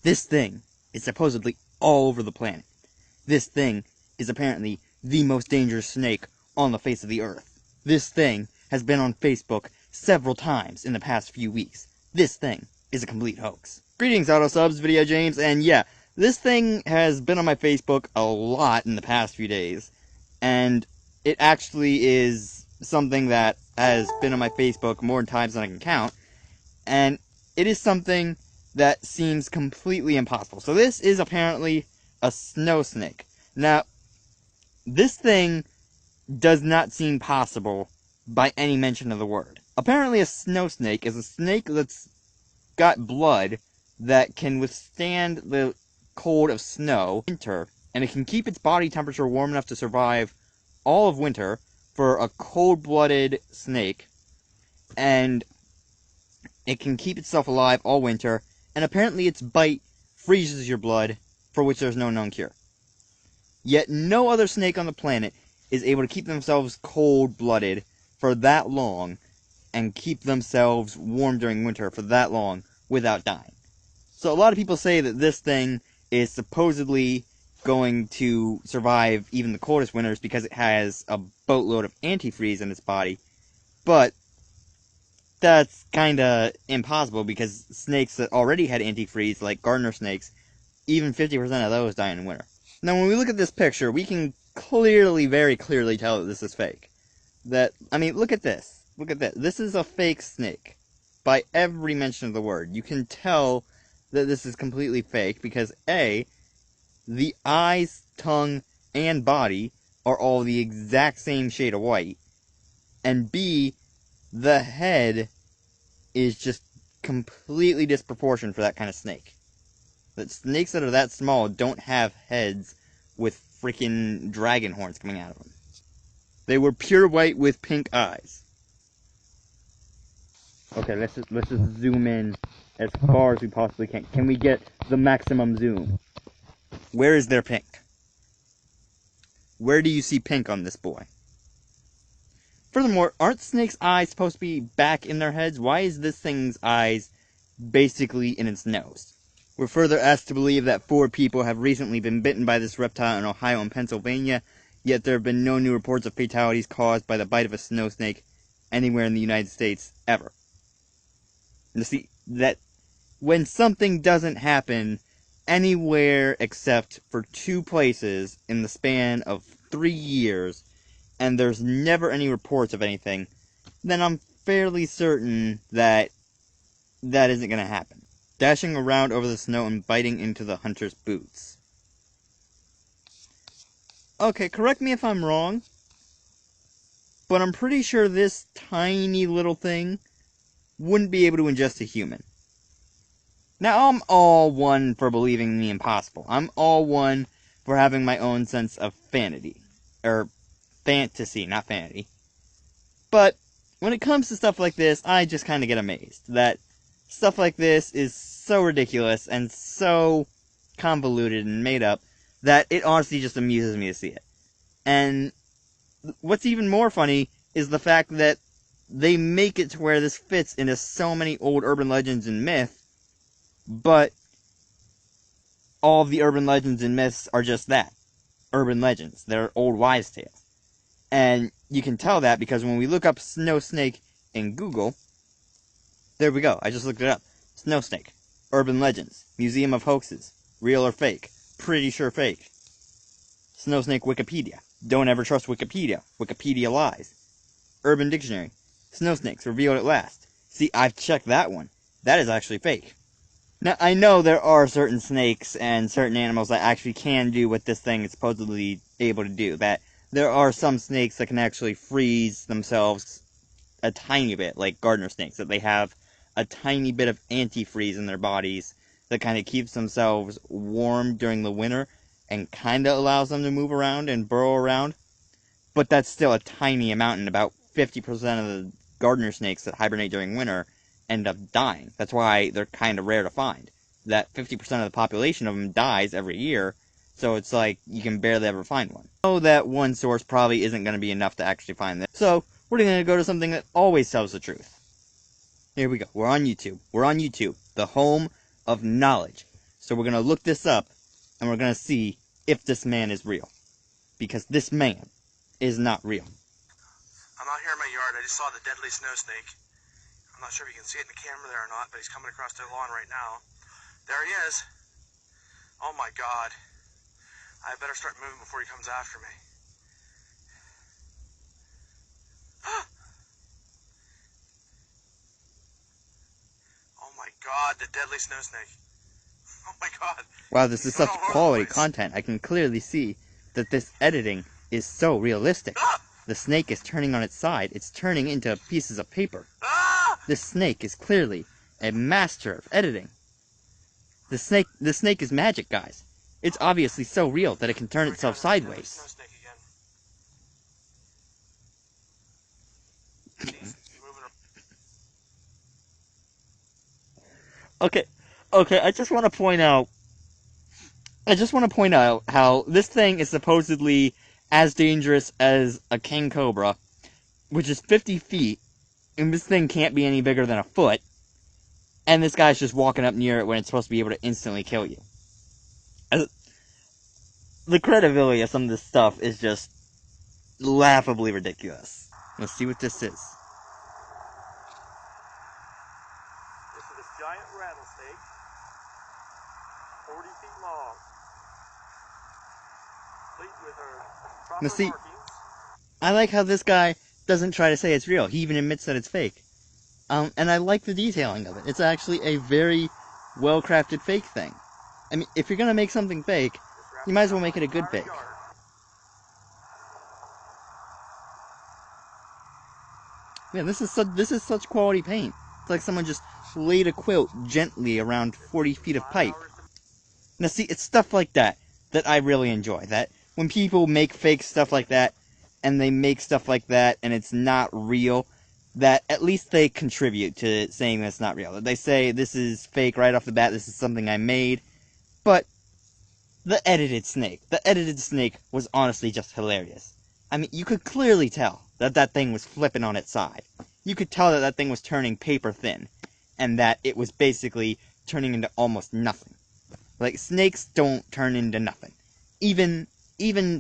This thing is supposedly all over the planet. This thing is apparently the most dangerous snake on the face of the earth. This thing has been on Facebook several times in the past few weeks. This thing is a complete hoax. Greetings, Auto Subs, VideoJames, and yeah, this thing has been on my Facebook a lot in the past few days, and it actually is something that has been on my Facebook more times than I can count, and it is something that seems completely impossible. So this is apparently a snow snake. Now, this thing does not seem possible by any mention of the word. Apparently a snow snake is a snake that's got blood that can withstand the cold of snow in winter, and it can keep its body temperature warm enough to survive all of winter for a cold-blooded snake, and it can keep itself alive all winter, and apparently its bite freezes your blood, for which there's no known cure. Yet no other snake on the planet is able to keep themselves cold-blooded for that long, and keep themselves warm during winter for that long without dying. So a lot of people say that this thing is supposedly going to survive even the coldest winters because it has a boatload of antifreeze in its body, but that's kinda impossible because snakes that already had antifreeze, like gardener snakes, even 50% of those die in winter. Now when we look at this picture, we can clearly, very clearly tell that this is fake. Look at this. Look at this. This is a fake snake. By every mention of the word. You can tell that this is completely fake because A, the eyes, tongue, and body are all the exact same shade of white, and B, the head is just completely disproportionate for that kind of snake. That snakes that are that small don't have heads with freaking dragon horns coming out of them. They were pure white with pink eyes. Okay, let's just zoom in as far as we possibly can. Can we get the maximum zoom? Where is there pink? Where do you see pink on this boy? Furthermore, aren't snakes' eyes supposed to be back in their heads? Why is this thing's eyes basically in its nose? We're further asked to believe that 4 people have recently been bitten by this reptile in Ohio and Pennsylvania, yet there have been no new reports of fatalities caused by the bite of a snow snake anywhere in the United States ever. You see, that when something doesn't happen anywhere except for 2 places in the span of 3 years, and there's never any reports of anything, then I'm fairly certain that that isn't going to happen. Dashing around over the snow and biting into the hunter's boots. Okay, correct me if I'm wrong, but I'm pretty sure this tiny little thing wouldn't be able to ingest a human. Now, I'm all one for believing the impossible. I'm all one for having my own sense of fantasy. Fantasy, not vanity. But when it comes to stuff like this, I just kind of get amazed that stuff like this is so ridiculous and so convoluted and made up that it honestly just amuses me to see it. And what's even more funny is the fact that they make it to where this fits into so many old urban legends and myths, but all of the urban legends and myths are just that. Urban legends. They're old wives' tales. And you can tell that because when we look up snow snake in Google, there we go, I just looked it up. Snow snake. Urban legends. Museum of hoaxes. Real or fake? Pretty sure fake. Snow snake Wikipedia. Don't ever trust Wikipedia. Wikipedia lies. Urban Dictionary. Snow snakes revealed at last. See, I've checked that one. That is actually fake. Now, I know there are certain snakes and certain animals that actually can do what this thing is supposedly able to do. That there are some snakes that can actually freeze themselves a tiny bit, like gardener snakes, that they have a tiny bit of antifreeze in their bodies that kind of keeps themselves warm during the winter and kind of allows them to move around and burrow around. But that's still a tiny amount, and about 50% of the gardener snakes that hibernate during winter end up dying. That's why they're kind of rare to find. That 50% of the population of them dies every year, so it's like you can barely ever find one. I know that one source probably isn't going to be enough to actually find this, so we're going to go to something that always tells the truth. Here we go. We're on YouTube. We're on YouTube, the home of knowledge. So we're going to look this up, and we're going to see if this man is real. Because this man is not real. I'm out here in my yard. I just saw the deadly snow snake. I'm not sure if you can see it in the camera there or not, but he's coming across the lawn right now. There he is. Oh my God. I better start moving before he comes after me. Oh my God, the deadly snow snake. Oh my God. Wow, this is such quality content. I can clearly see that this editing is so realistic. The snake is turning on its side. It's turning into pieces of paper. This snake is clearly a master of editing. The snake is magic, guys. It's obviously so real that it can turn itself sideways. Okay, I just want to point out how this thing is supposedly as dangerous as a king cobra, which is 50 feet, and this thing can't be any bigger than a foot, and this guy's just walking up near it when it's supposed to be able to instantly kill you. The credibility of some of this stuff is just laughably ridiculous. Let's see what this is. This is a giant rattlesnake, 40 feet long, complete with her proper Now see, markings. I like how this guy doesn't try to say it's real. He even admits that it's fake. And I like the detailing of it. It's actually a very well-crafted fake thing. I mean, if you're gonna make something fake, you might as well make it a good fake. Yeah, this is such quality paint. It's like someone just laid a quilt gently around 40 feet of pipe. Now see, it's stuff like that I really enjoy. That when people make fake stuff like that, and they make stuff like that, and it's not real, that at least they contribute to saying that it's not real. That they say, this is fake right off the bat, this is something I made. But the edited snake was honestly just hilarious. I mean, you could clearly tell that thing was flipping on its side. You could tell that thing was turning paper thin, and that it was basically turning into almost nothing. Like, snakes don't turn into nothing. Even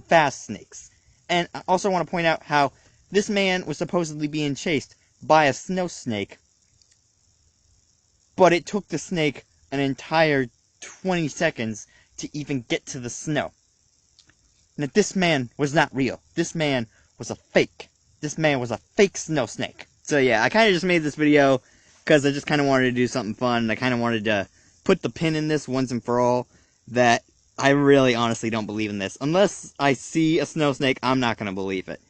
fast snakes. And I also want to point out how this man was supposedly being chased by a snow snake, but it took the snake an entire 20 seconds to even get to the snow. Now, this man was not real. This man was a fake. This man was a fake snow snake. So yeah, I kind of just made this video because I just kind of wanted to do something fun, and I kind of wanted to put the pin in this once and for all, that I really honestly don't believe in this. Unless I see a snow snake, I'm not going to believe it.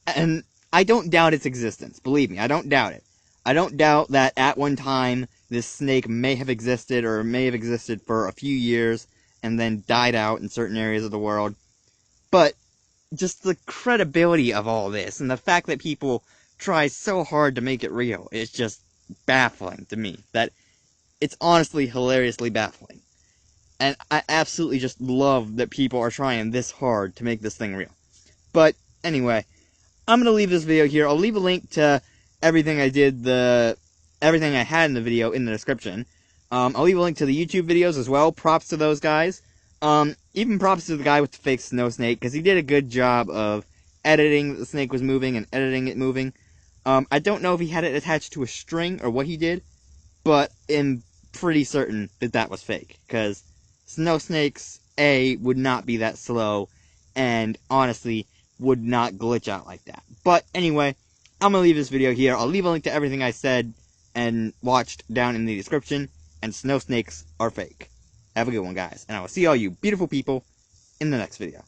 And I don't doubt its existence. Believe me, I don't doubt it. I don't doubt that at one time this snake may have existed, or may have existed for a few years, and then died out in certain areas of the world. But just the credibility of all this, and the fact that people try so hard to make it real, is just baffling to me. That it's honestly hilariously baffling. And I absolutely just love that people are trying this hard to make this thing real. But anyway, I'm going to leave this video here. I'll leave a link to everything I had in the video in the description. I'll leave a link to the YouTube videos as well. Props to those guys. Even props to the guy with the fake snow snake, because he did a good job of editing that the snake was moving and editing it moving. I don't know if he had it attached to a string or what he did, but I'm pretty certain that that was fake, because snow snakes, A, would not be that slow, and honestly, would not glitch out like that. But anyway, I'm going to leave this video here. I'll leave a link to everything I said and watched down in the description, and snow snakes are fake. Have a good one, guys, and I will see all you beautiful people in the next video.